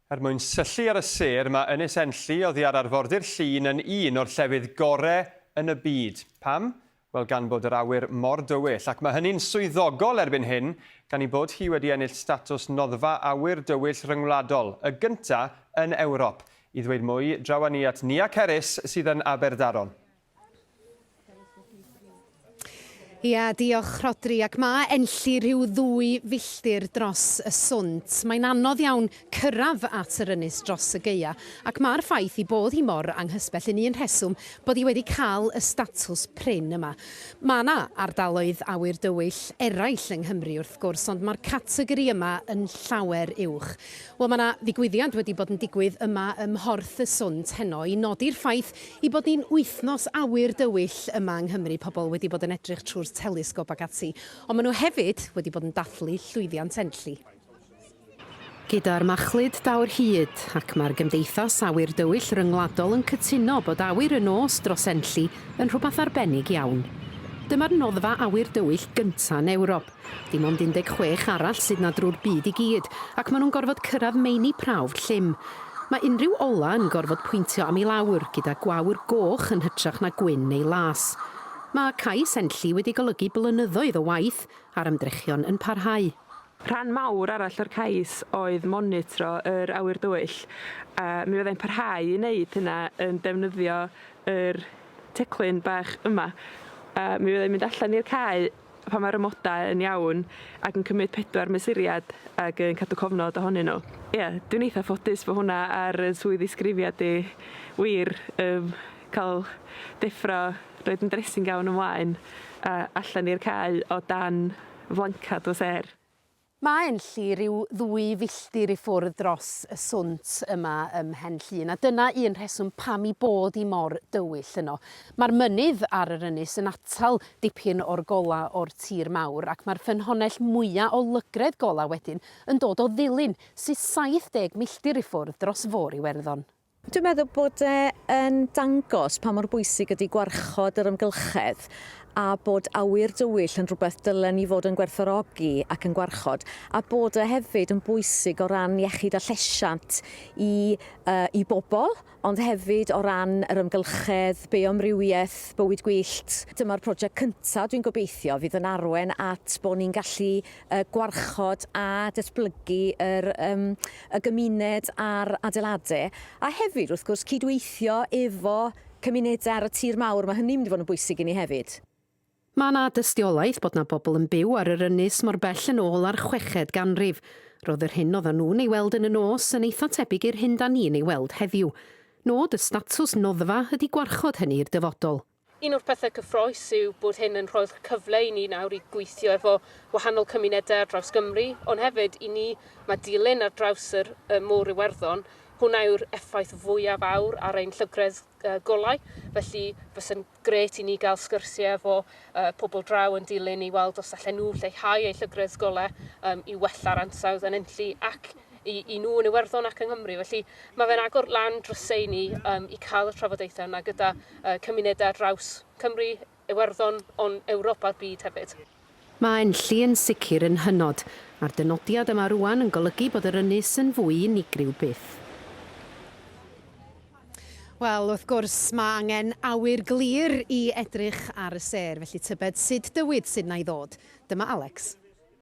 Mwyn syllu ar y sêr, mae Ynys Enlli oddi ar arfordir llun yn un o'r llefydd gorau yn y byd. Pam? Wel, gan bod yr awyr mor dywyll, ac mae hynny'n swyddogol erbyn hyn, gan ei bod hi wedi ennill statws Noddfa Awyr Dywyll Ryngwladol, y gyntaf yn Ewrop. I ddweud mwy, draw ni at Nia Cerys sydd yn Aberdaron. Ia, diolch Rodri, ac mae Enlli rhyw 2 filltir dros y swnt. Mae'n anodd iawn cyrraedd at yr ynys dros y gaea, ac mae'r ffaith i bod hi mor anghysbell yn un rheswm bod hi wedi cael y statws prin yma. Mae yna ardaloedd awyr dywyll eraill yng Nghymru wrth gwrs, ond mae'r categori yma yn llawer uwch. Wel, mae yna ddigwyddiad wedi bod yn digwydd yma ym Mhorth y Swnt heno i nodi'r ffaith i bod ni'n wythnos awyr dywyll yma yng Nghymru. Pobl wedi bod yn edrych trwy'r telesgop ac ati, ond maen nhw hefyd wedi bod yn dathlu llwyddiant Enlli. Gyda'r machlud dawr hyd, ac mae'r Gymdeithas Awyr Dywyll Ryngwladol yn cytuno bod awyr y nos dros Enlli yn rhywbeth arbennig iawn. Dyma'r Noddfa Awyr Dywyll gyntaf yn Ewrop. Dim ond 16 arall sydd na drwy'r byd i gyd, ac maen nhw'n gorfod cyrraedd meini prawf llym. Mae unrhyw ola yn gorfod pwyntio am ei lawr, gyda gwawr goch yn hytrach na gwyn neu las. Mae cais Enlli wedi golygu blynyddoedd o waith a'r ymdrechion yn parhau. Rhan mawr arall o'r cais oedd monitro yr awyr dywyll. Mi fyddai'n parhau i wneud hynna yn defnyddio yr teclyn bach yma. Mi fyddai'n mynd allan i'r cae pan mae'r ymodau yn iawn ac yn cymryd 4 mesuriad ac yn cadw cofnod ohonyn nhw. Ie, dwi'n eitha ffodus bod hwnna ar swydd ysgrifiad i wir cael deffro roedd yn dressing gown ymlaen allan i'r cae o dan flancad o ser. Mae Enlli rhyw 2 filltir i ffwrdd dros y swnt yma ym Mhenllyn, a dyna un rheswm pam i bod i mor dywyll yno. Mae'r mynydd ar yr ynys yn atal dipyn o'r gola o'r tir mawr, ac mae'r ffynhonnell mwyaf o lygredd gola wedyn yn dod o ddilyn sydd 70 milltir i ffwrdd dros Fôr Iwerddon. Dwi'n meddwl bod yn dangos pa mor bwysig ydy gwarchod yr ymgylchedd a bod awyr dywyll yn rhywbeth dylen ni fod yn gwerthfawrogi ac yn gwarchod, a bod hefyd yn bwysig o ran iechyd a llesiant i bobl, ond hefyd o ran yr ymgylchedd, beomrywiaeth, bywyd gwyllt. Dyma'r prosiect cyntaf dwi'n gobeithio fydd yn arwain at bod ni'n gallu gwarchod a datblygu y gymuned a'r adeiladau, a hefyd wrth gwrs cydweithio efo cymunedau ar y tir mawr. Mae hynny'n mynd i fod yn bwysig i ni hefyd. Mae yna dystiolaeth bod yna bobl yn byw ar yr ynys mor bell yn ôl ar 6ed ganrif. Roedd yr hyn oedden nhw'n ei weld yn y nos yn eitha tebyg i'r hyn da ni'n ei weld heddiw. Nod y statws noddfa ydy gwarchod hynny i'r dyfodol. Un o'r pethau cyffroes yw bod hyn yn rhoi'r cyfle i ni nawr i gweithio efo wahanol cymunedau ar draws Gymru, ond hefyd i ni mae dilyn ar draws yr Môr Iwerddon. Hwna yw'r effaith fwyaf fawr ar ein llygredd golau, felly fysa'n gret i ni gael sgyrsiau efo pobl draw yn dilyn i weld os allan nhw lleihau eu llygredd golau i wella'r ansawdd yn Enlli ac i nhw yn Iwerddon ac yng Nghymru. Felly mae fe'n agor lan drysau ni i cael y trafodaethau yna gyda cymunedau draws Cymru, Iwerddon, ond Ewrop a'r byd hefyd. Mae Enlli yn sicr yn hynod, a'r dynodiad yma rwan yn golygu bod yr ynys yn fwy unigryw byth. Wel, wrth gwrs, mae angen awyr glir i edrych ar y sêr, felly tybed sut dywyd sydd na i ddod. Dyma Alex.